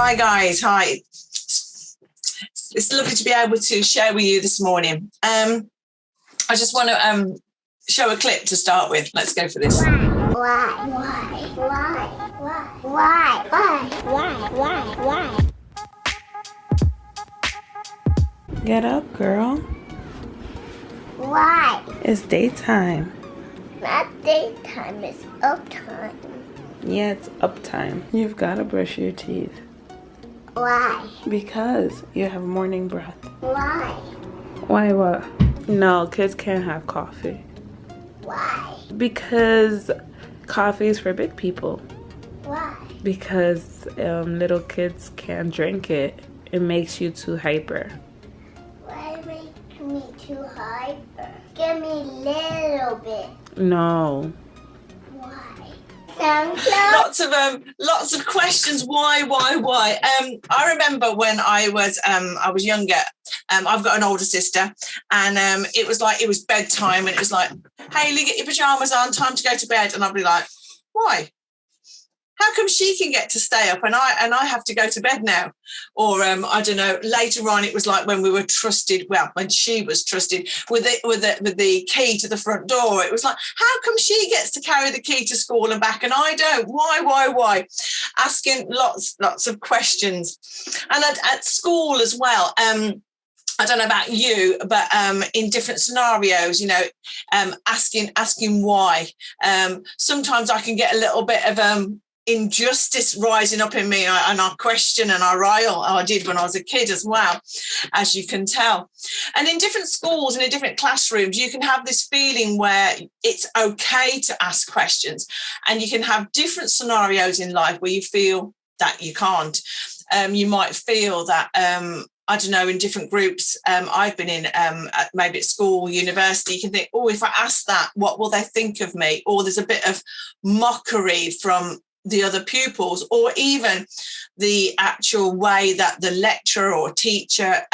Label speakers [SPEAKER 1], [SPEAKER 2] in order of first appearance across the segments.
[SPEAKER 1] Hi guys, hi. It's lovely to be able to share with you this morning. I just want to show a clip to start with. Let's go for this.
[SPEAKER 2] Why?
[SPEAKER 3] Get up, girl.
[SPEAKER 2] Why?
[SPEAKER 3] It's daytime.
[SPEAKER 2] Not daytime, it's uptime.
[SPEAKER 3] Yeah, it's uptime. You've got to brush your teeth.
[SPEAKER 2] Why?
[SPEAKER 3] Because you have morning breath.
[SPEAKER 2] Why?
[SPEAKER 3] Why what? No, kids can't have coffee.
[SPEAKER 2] Why?
[SPEAKER 3] Because coffee is for big people.
[SPEAKER 2] Why?
[SPEAKER 3] Because little kids can't drink it. It makes you too hyper.
[SPEAKER 2] Why make me too hyper? Give me a little bit.
[SPEAKER 3] No.
[SPEAKER 2] Why? Sound close?
[SPEAKER 1] Lots of questions. Why? I remember when I was younger. I've got an older sister, and it was bedtime, and it was like, Hayley, get your pajamas on, time to go to bed, and I'd be like, why? How come she can get to stay up and I have to go to bed now? Or I don't know. Later on, it was like when we were trusted. Well, when she was trusted with the key to the front door, it was like, how come she gets to carry the key to school and back and I don't? Why? Asking lots of questions, and at school as well. I don't know about you, but in different scenarios, asking why. Sometimes I can get a little bit of injustice rising up in me, and I question and I rile. I did when I was a kid as well, as you can tell. And in different schools and in different classrooms, you can have this feeling where it's okay to ask questions, and you can have different scenarios in life where you feel that you can't. You might feel that I don't know, in different groups I've been in, maybe at school, university, you can think, oh, if I ask that, what will they think of me? Or there's a bit of mockery from the other pupils, or even the actual way that the lecturer or teacher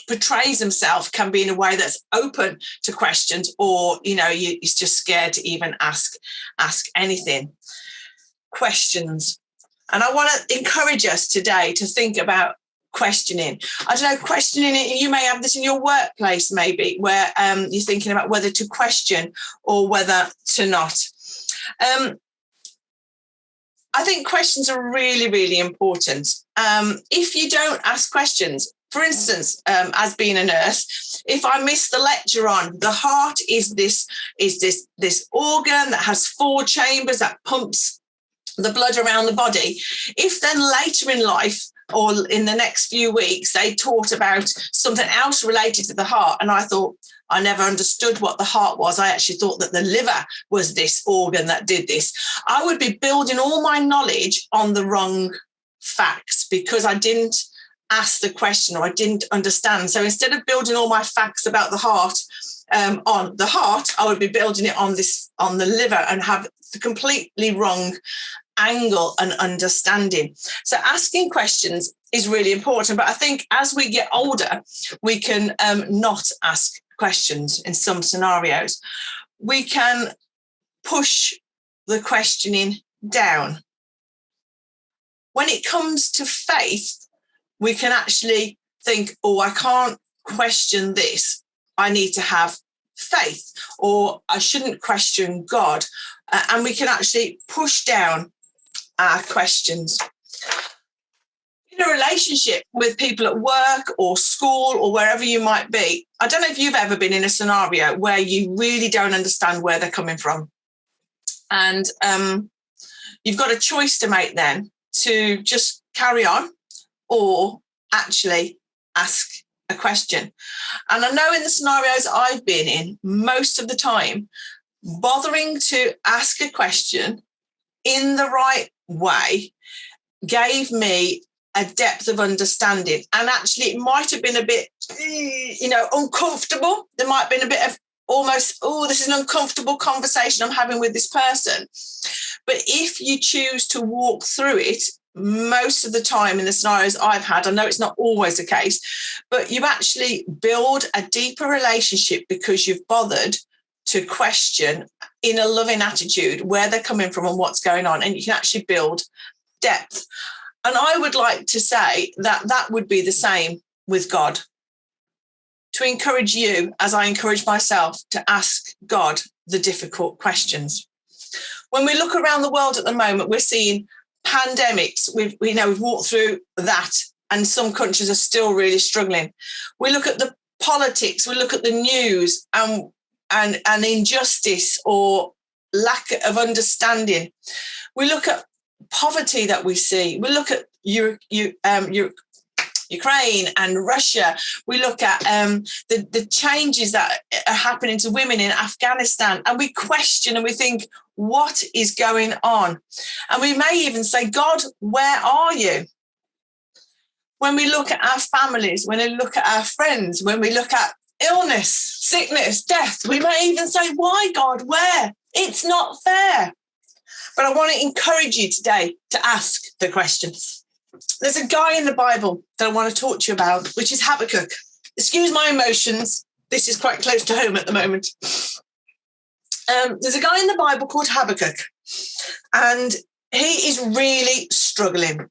[SPEAKER 1] portrays himself can be in a way that's open to questions, or, you're just scared to even ask anything. Questions. And I want to encourage us today to think about questioning. I don't know, questioning it. You may have this in your workplace, maybe, where you're thinking about whether to question or whether to not. I think questions are really, really important. If you don't ask questions, for instance, as being a nurse, if I miss the lecture on the heart is this organ that has 4 chambers that pumps the blood around the body. If then later in life or in the next few weeks they taught about something else related to the heart, and I thought, I never understood what the heart was. I actually thought that the liver was this organ that did this. I would be building all my knowledge on the wrong facts because I didn't ask the question, or I didn't understand. So instead of building all my facts about the heart on the heart, I would be building it on the liver and have the completely wrong angle and understanding. So asking questions is really important. But I think as we get older, we can not ask questions in some scenarios. We can push the questioning down. When it comes to faith, we can actually think, oh, I can't question this. I need to have faith, or I shouldn't question God. And we can actually push down our questions. In a relationship with people at work or school or wherever you might be, I don't know if you've ever been in a scenario where you really don't understand where they're coming from. And you've got a choice to make then, to just carry on or actually ask a question. And I know in the scenarios I've been in, most of the time, bothering to ask a question in the right way gave me a depth of understanding. And actually, it might have been a bit, uncomfortable. There might have been a bit of almost, this is an uncomfortable conversation I'm having with this person. But if you choose to walk through it, most of the time in the scenarios I've had, I know it's not always the case, but you actually build a deeper relationship because you've bothered to question in a loving attitude where they're coming from and what's going on. And you can actually build depth. And I would like to say that that would be the same with God. To encourage you, as I encourage myself, to ask God the difficult questions. When we look around the world at the moment, we're seeing pandemics. We've walked through that, and some countries are still really struggling. We look at the politics, we look at the news, and injustice or lack of understanding. We look at poverty that we see. We look at Ukraine and Russia. We look at the changes that are happening to women in Afghanistan, and we question and we think, what is going on? And we may even say, God, where are you? When we look at our families, when we look at our friends, when we look at illness, sickness, death, we may even say, why, God, where? It's not fair. But I want to encourage you today to ask the questions. There's a guy in the Bible that I want to talk to you about, which is Habakkuk. Excuse my emotions. This is quite close to home at the moment. There's a guy in the Bible called Habakkuk, and he is really struggling.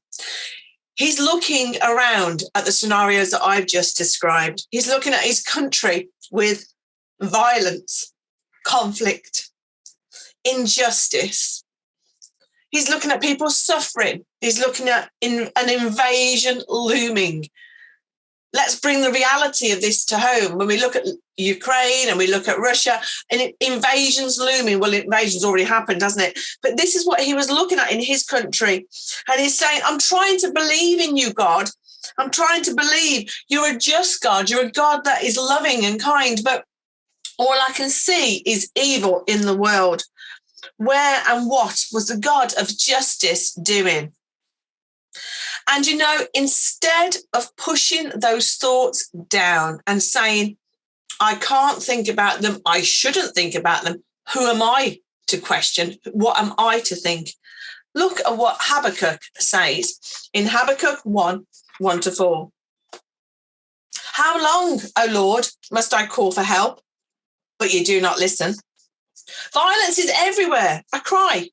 [SPEAKER 1] He's looking around at the scenarios that I've just described. He's looking at his country with violence, conflict, injustice. He's looking at people suffering. He's looking at an invasion looming. Let's bring the reality of this to home. When we look at Ukraine and we look at Russia, and invasion's looming. Well, invasion's already happened, hasn't it? But this is what he was looking at in his country. And he's saying, I'm trying to believe in you, God. I'm trying to believe you're a just God. You're a God that is loving and kind. But all I can see is evil in the world. Where and what was the God of justice doing? And, instead of pushing those thoughts down and saying, I can't think about them, I shouldn't think about them, who am I to question? What am I to think? Look at what Habakkuk says in Habakkuk 1:1-4. How long, O Lord, must I call for help, but you do not listen? Violence is everywhere. I cry,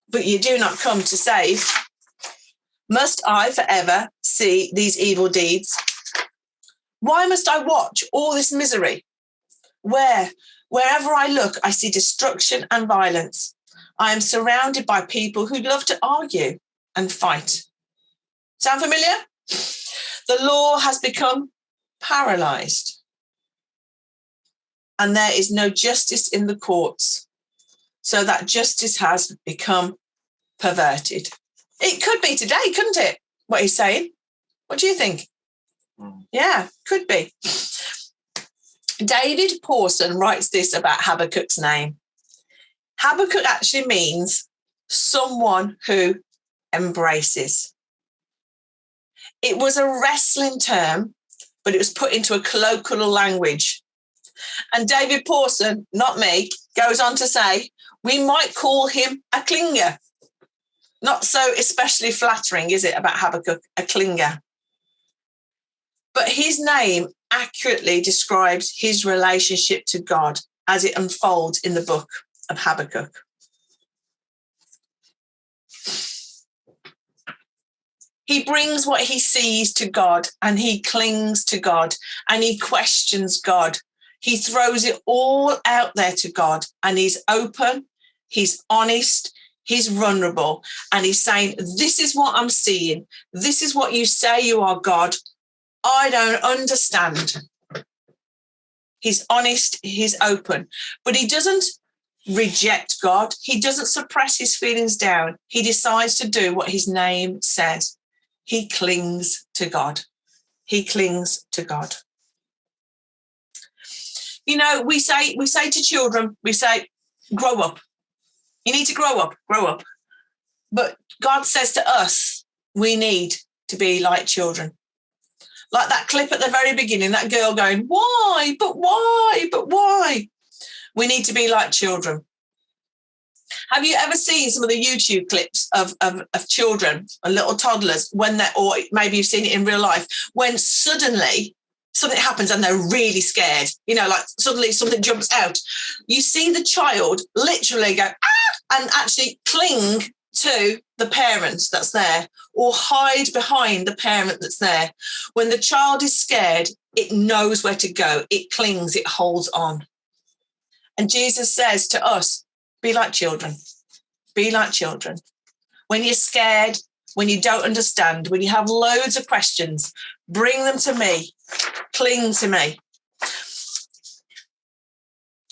[SPEAKER 1] but you do not come to save. Must I forever see these evil deeds? Why must I watch all this misery? Wherever I look, I see destruction and violence. I am surrounded by people who love to argue and fight. Sound familiar? The law has become paralyzed, and there is no justice in the courts, so that justice has become perverted. It could be today, couldn't it? What he's saying. What do you think? Yeah, could be. David Pawson writes this about Habakkuk's name. Habakkuk actually means someone who embraces. It was a wrestling term, but it was put into a colloquial language. And David Pawson, not me, goes on to say, we might call him a clinger. Not so especially flattering, is it, about Habakkuk, a clinger? But his name accurately describes his relationship to God as it unfolds in the book of Habakkuk. He brings what he sees to God, and he clings to God, and he questions God. He throws it all out there to God, and he's open, he's honest, he's vulnerable, and he's saying, this is what I'm seeing. This is what you say you are, God. I don't understand. He's honest, he's open, but he doesn't reject God. He doesn't suppress his feelings down. He decides to do what his name says. He clings to God. He clings to God. We say to children, we say, grow up. You need to grow up. But God says to us, we need to be like children. Like that clip at the very beginning, that girl going, why, but why, but why? We need to be like children. Have you ever seen some of the YouTube clips of children, little toddlers, when they're, or maybe you've seen it in real life, when suddenly something happens and they're really scared, like suddenly something jumps out. You see the child literally go, ah, and actually cling to the parent that's there or hide behind the parent that's there. When the child is scared, it knows where to go. It clings, it holds on. And Jesus says to us, be like children. Be like children. When you're scared, when you don't understand, when you have loads of questions, bring them to me. Cling to me.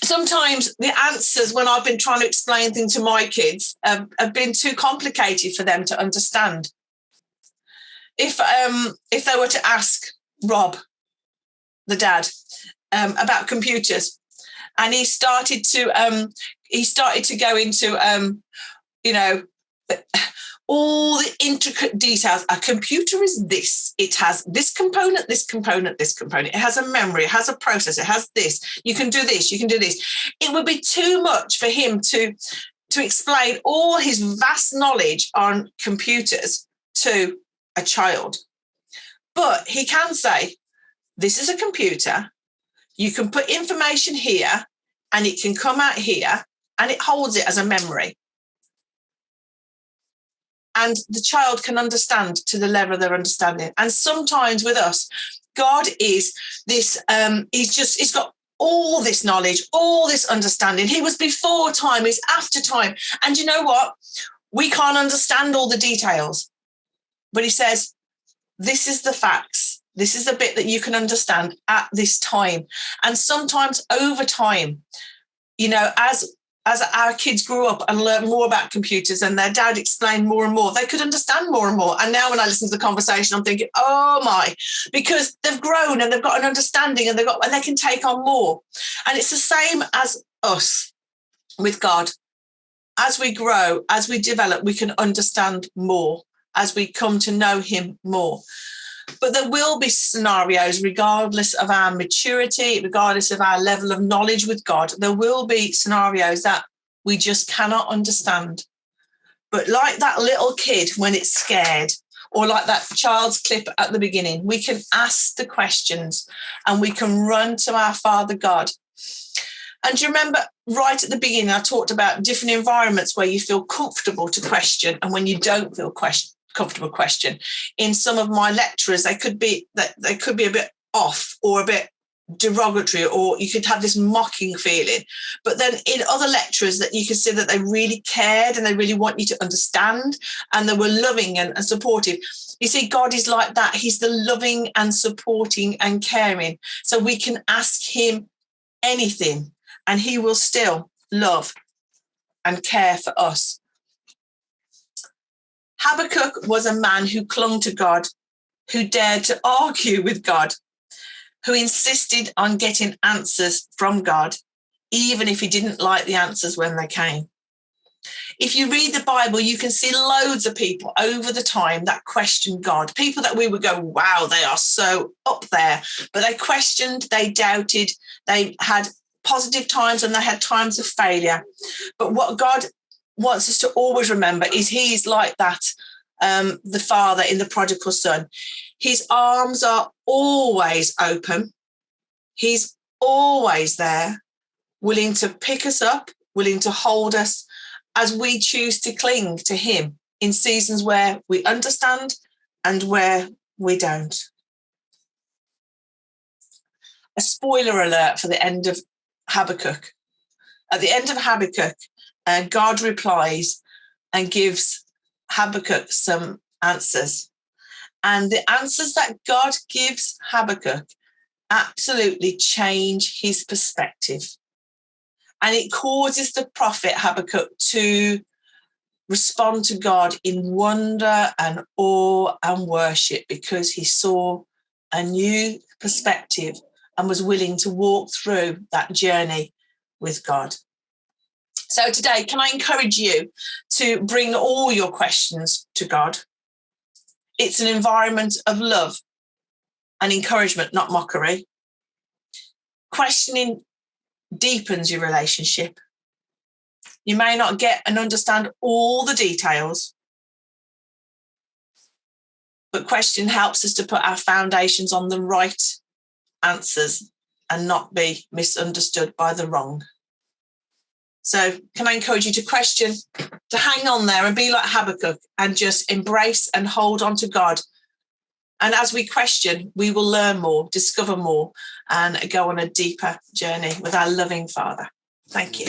[SPEAKER 1] Sometimes the answers when I've been trying to explain things to my kids have been too complicated for them to understand. If they were to ask Rob, the dad, about computers, and he started to go into all the intricate details. A computer is this. It has this component, this component, this component. It has a memory. It has a processor. It has this. You can do this. You can do this. It would be too much for him to explain all his vast knowledge on computers to a child. But he can say, this is a computer. You can put information here and it can come out here and it holds it as a memory. And the child can understand to the level of their understanding. And sometimes with us, God is this, he's got all this knowledge, all this understanding. He was before time, he's after time. And you know what? We can't understand all the details. But he says, this is the facts. This is the bit that you can understand at this time. And sometimes over time, as our kids grew up and learned more about computers and their dad explained more and more, they could understand more and more. And now when I listen to the conversation, I'm thinking, oh my, because they've grown and they've got an understanding and they can take on more. And it's the same as us with God. As we grow, as we develop, we can understand more as we come to know him more. But there will be scenarios, regardless of our maturity, regardless of our level of knowledge with God, there will be scenarios that we just cannot understand. But like that little kid when it's scared, or like that child's clip at the beginning, we can ask the questions and we can run to our Father God. And do you remember right at the beginning, I talked about different environments where you feel comfortable to question and when you don't feel comfortable question. In some of my lecturers, they could be a bit off or a bit derogatory, or you could have this mocking feeling. But then in other lecturers that you could see that they really cared and they really want you to understand and they were loving and supportive. You see, God is like that. He's the loving and supporting and caring. So we can ask him anything and he will still love and care for us. Habakkuk was a man who clung to God, who dared to argue with God, who insisted on getting answers from God, even if he didn't like the answers when they came. If you read the Bible, you can see loads of people over the time that questioned God, people that we would go, wow, they are so up there. But they questioned, they doubted, they had positive times and they had times of failure. But what God wants us to always remember is he's like that, the father in the prodigal son. His arms are always open. He's always there, willing to pick us up, willing to hold us as we choose to cling to him in seasons where we understand and where we don't. A spoiler alert for the end of Habakkuk. At the end of Habakkuk, God replies and gives Habakkuk some answers. And the answers that God gives Habakkuk absolutely change his perspective. And it causes the prophet Habakkuk to respond to God in wonder and awe and worship because he saw a new perspective and was willing to walk through that journey with God. So today, can I encourage you to bring all your questions to God? It's an environment of love and encouragement, not mockery. Questioning deepens your relationship. You may not get and understand all the details, but question helps us to put our foundations on the right answers and not be misunderstood by the wrong. So can I encourage you to question, to hang on there and be like Habakkuk and just embrace and hold on to God. And as we question, we will learn more, discover more, and go on a deeper journey with our loving Father. Thank you.